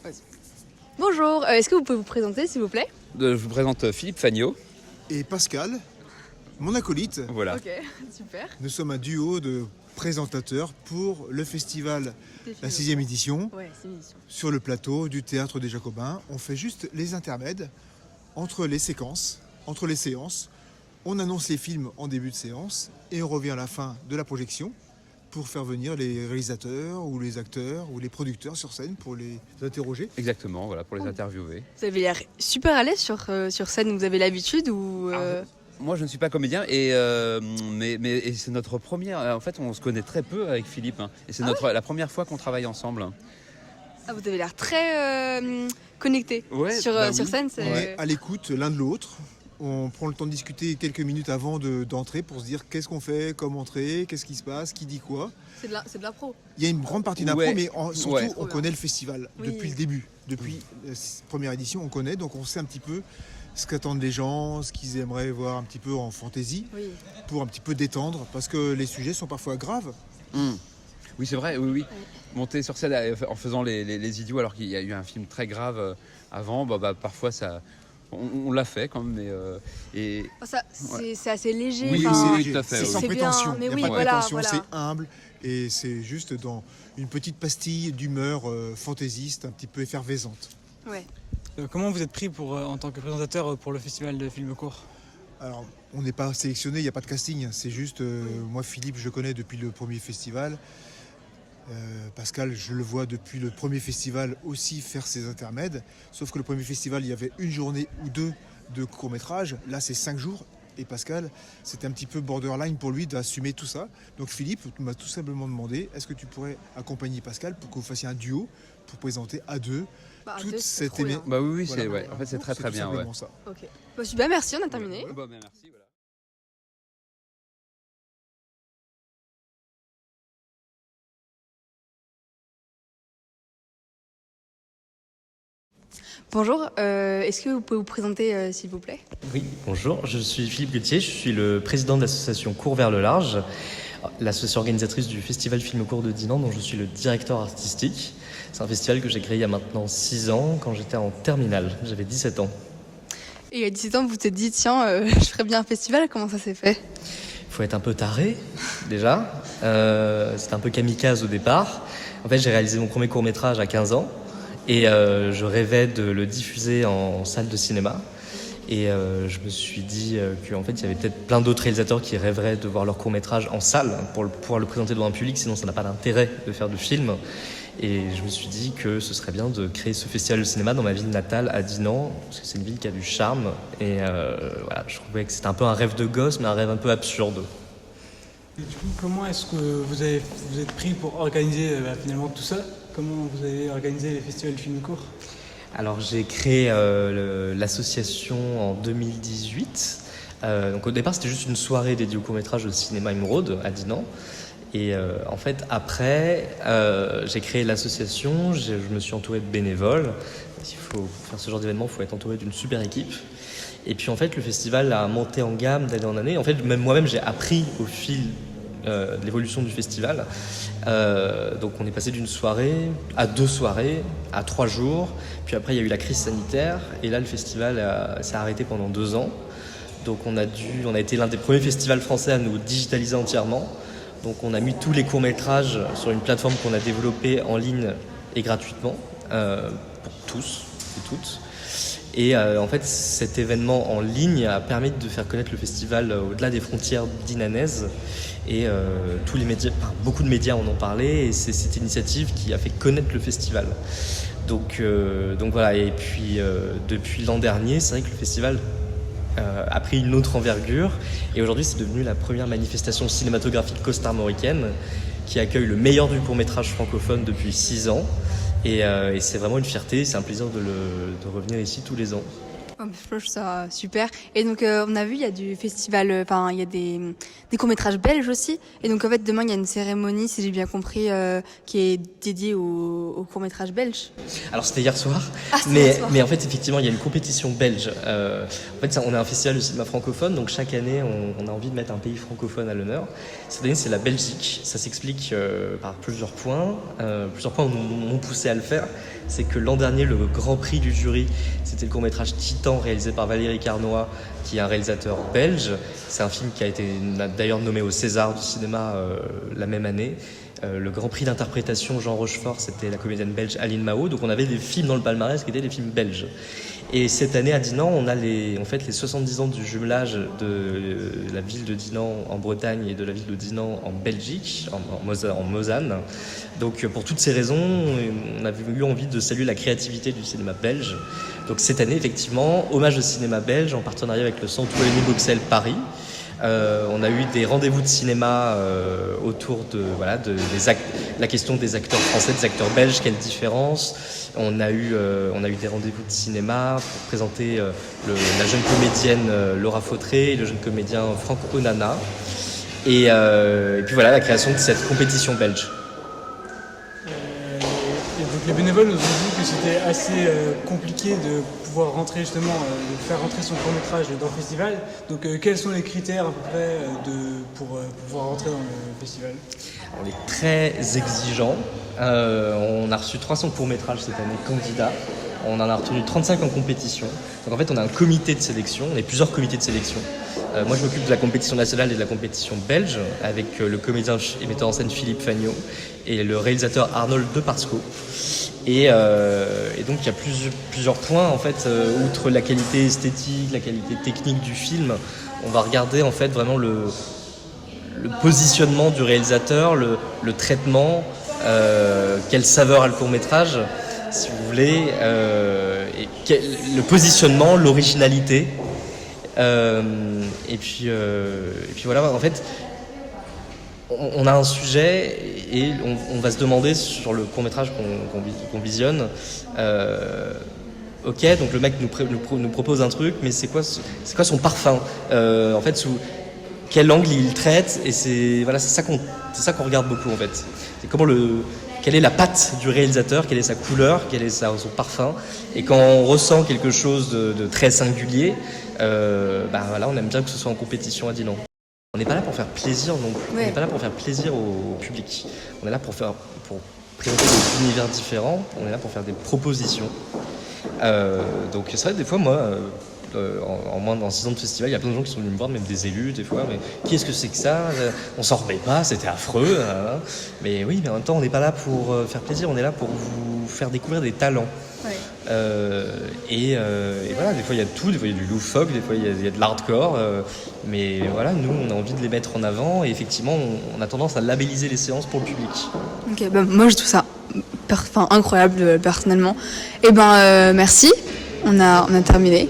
Vas-y. Bonjour, est-ce que vous pouvez vous présenter s'il vous plaît? Je vous présente Philippe Fagnot. Et Pascal, mon acolyte. Voilà. Ok, super. Nous sommes un duo de présentateurs pour le festival, la 6e édition, Ouais, c'est une édition. sur le plateau du Théâtre des Jacobins. On fait juste les intermèdes entre les séquences, entre les séances. On annonce les films en début de séance et on revient à la fin de la projection pour faire venir les réalisateurs ou les acteurs ou les producteurs sur scène pour les interroger. Exactement, voilà, pour les interviewer. Vous avez l'air super à l'aise sur scène, vous avez l'habitude ou Moi, je ne suis pas comédien, et c'est notre première. En fait, on se connaît très peu avec Philippe, hein, et c'est la première fois qu'on travaille ensemble. Ah, vous avez l'air très connecté Ouais, sur oui. scène. On est à l'écoute l'un de l'autre. On prend le temps de discuter quelques minutes avant d'entrer pour se dire qu'est-ce qu'on fait, comment entrer, qu'est-ce qui se passe, qui dit quoi. C'est de la pro. Il y a une grande partie d'impro, Ouais. mais surtout Ouais. on connaît le festival Oui. depuis le début. Depuis la première édition, on connaît, donc on sait un petit peu ce qu'attendent les gens, ce qu'ils aimeraient voir un petit peu en fantaisie, Oui. pour un petit peu détendre, parce que les sujets sont parfois graves. Oui, c'est vrai, oui. Monter sur scène en faisant les idiots, alors qu'il y a eu un film très grave avant, parfois ça. On l'a fait quand même, C'est assez léger. Oui, enfin, c'est léger. tout à fait, c'est oui. sans c'est prétention. bien, mais Il n'y oui, a pas de voilà, prétention, voilà. c'est humble. Et c'est juste dans une petite pastille d'humeur fantaisiste, un petit peu effervescente. Ouais. Comment vous êtes pris en tant que présentateur pour le festival de films courts? Alors, on n'est pas sélectionné, il n'y a pas de casting. C'est juste, moi, Philippe, je connais depuis le premier festival. Pascal, je le vois depuis le premier festival aussi faire ses intermèdes. Sauf que le premier festival, il y avait une journée ou deux de court-métrage. Là, c'est 5 jours. Et Pascal, c'était un petit peu borderline pour lui d'assumer tout ça. Donc Philippe m'a tout simplement demandé, est-ce que tu pourrais accompagner Pascal pour que vous fassiez un duo pour présenter à deux toute cette trop bien. Bah oui, Voilà. en fait, c'est très C'est très tout bien. Ouais. simplement ça. Ok. Bah, super, merci, on a terminé. Merci. Voilà. Bonjour, est-ce que vous pouvez vous présenter s'il vous plaît? Oui, bonjour, je suis Philippe Gauthier, je suis le président de l'association Cours vers le large, l'association organisatrice du Festival Film Court de Dinan, dont je suis le directeur artistique. C'est un festival que j'ai créé il y a maintenant 6 ans, quand j'étais en terminale, j'avais 17 ans. Et à 17 ans, vous vous êtes dit, tiens, je ferais bien un festival, comment ça s'est fait? Il faut être un peu taré, déjà. C'était un peu kamikaze au départ. En fait, j'ai réalisé mon premier court-métrage à 15 ans. Et je rêvais de le diffuser en salle de cinéma. Et je me suis dit qu'en fait, il y avait peut-être plein d'autres réalisateurs qui rêveraient de voir leur court-métrage en salle pour pouvoir le présenter devant un public, sinon ça n'a pas d'intérêt de faire de film. Et je me suis dit que ce serait bien de créer ce festival de cinéma dans ma ville natale, à Dinan, parce que c'est une ville qui a du charme. Et voilà, je trouvais que c'était un peu un rêve de gosse, mais un rêve un peu absurde. Et du coup, comment est-ce que vous êtes pris pour organiser finalement tout ça? Comment vous avez organisé les festivals de films courts? Alors j'ai créé l'association en 2018. Donc au départ c'était juste une soirée dédiée au court-métrage au cinéma Emeraude à Dinan. Et en fait après j'ai créé l'association, je me suis entouré de bénévoles. Il faut faire ce genre d'événement, il faut être entouré d'une super équipe. Et puis en fait le festival a monté en gamme d'année en année. En fait même moi-même j'ai appris au fil de l'évolution du festival. Donc on est passé d'une soirée à 2 soirées, à 3 jours. Puis après il y a eu la crise sanitaire et là le festival s'est arrêté pendant 2 ans. Donc on a été l'un des premiers festivals français à nous digitaliser entièrement. Donc on a mis tous les courts-métrages sur une plateforme qu'on a développée en ligne et gratuitement pour tous et toutes. Et en fait, cet événement en ligne a permis de faire connaître le festival au-delà des frontières dinanaises. Et tous les médias, beaucoup de médias en ont parlé. Et c'est cette initiative qui a fait connaître le festival. Donc voilà. Et puis depuis l'an dernier, c'est vrai que le festival a pris une autre envergure. Et aujourd'hui, c'est devenu la première manifestation cinématographique costarmoricaine qui accueille le meilleur du court-métrage francophone depuis 6 ans. Et c'est vraiment une fierté, c'est un plaisir de revenir ici tous les ans. Ouais, je trouve ça super. Et donc, on a vu, il y a du festival, enfin, il y a des courts-métrages belges aussi. Et donc, en fait, demain, il y a une cérémonie, si j'ai bien compris, qui est dédiée aux courts-métrages belges. Alors c'était hier soir, Ah, c'était hier soir. mais en fait effectivement il y a une compétition belge. En fait on est un festival de cinéma francophone, donc chaque année on a envie de mettre un pays francophone à l'honneur. Cette année c'est la Belgique, ça s'explique par plusieurs points m'ont poussé à le faire. C'est que l'an dernier le grand prix du jury c'était le court-métrage Titan réalisé par Valérie Carnoy, qui est un réalisateur belge. C'est un film qui a été d'ailleurs nommé au César du cinéma la même année. Le grand prix d'interprétation Jean Rochefort, c'était la comédienne belge Aline Mao. Donc on avait des films dans le palmarès qui étaient des films belges. Et cette année à Dinan, on a les 70 ans du jumelage de la ville de Dinan en Bretagne et de la ville de Dinan en Belgique, en Mosane. Donc pour toutes ces raisons, on avait eu envie de saluer la créativité du cinéma belge. Donc cette année, effectivement, hommage au cinéma belge en partenariat avec le Centre Elie Boxel Paris. On a eu des rendez-vous de cinéma autour de la question des acteurs français, des acteurs belges, quelle différence. On a eu des rendez-vous de cinéma pour présenter la jeune comédienne Laura Fautré et le jeune comédien Franck Onana. Et puis voilà, la création de cette compétition belge. Et donc les bénévoles nous ont dit que c'était assez compliqué de pouvoir rentrer justement, de faire rentrer son court-métrage dans le festival. Donc quels sont les critères à peu près pour pouvoir rentrer dans le festival? On est très exigeant. On a reçu 300 courts-métrages cette année candidats. On en a retenu 35 en compétition. Donc en fait, on a un comité de sélection. On est plusieurs comités de sélection. Moi, je m'occupe de la compétition nationale et de la compétition belge avec le comédien et metteur en scène Philippe Fagnot et le réalisateur Arnold Deparsco. Et donc, il y a plusieurs points, en fait, outre la qualité esthétique, la qualité technique du film. On va regarder, en fait, vraiment le positionnement du réalisateur, le traitement, quelle saveur a le court-métrage, si vous voulez, le positionnement, l'originalité. Et puis voilà, en fait, on a un sujet et on va se demander sur le court-métrage qu'on visionne, ok, donc le mec nous propose un truc, mais c'est quoi son parfum, en fait, sous quel angle il traite, et c'est ça qu'on regarde beaucoup en fait. C'est quelle est la patte du réalisateur, quelle est sa couleur, quel est son parfum, et quand on ressent quelque chose de très singulier, on aime bien que ce soit en compétition à Dinan. On n'est pas là pour faire plaisir non plus. Ouais. On n'est pas là pour faire plaisir au public. On est là pour présenter des univers différents. On est là pour faire des propositions. Donc c'est vrai, des fois, moi, en 6 ans de festival, il y a plein de gens qui sont venus me voir, même des élus, des fois. Mais qui est-ce que c'est que ça? On s'en remet pas, c'était affreux. Hein. Mais oui, mais en même temps, on n'est pas là pour faire plaisir. On est là pour vous faire découvrir des talents. Ouais. Et voilà, des fois il y a de tout, des fois il y a du loufoque, des fois il y a de l'hardcore, mais voilà, nous on a envie de les mettre en avant et effectivement on a tendance à labelliser les séances pour le public. Ok, moi je trouve ça incroyable personnellement. Et merci, on a terminé.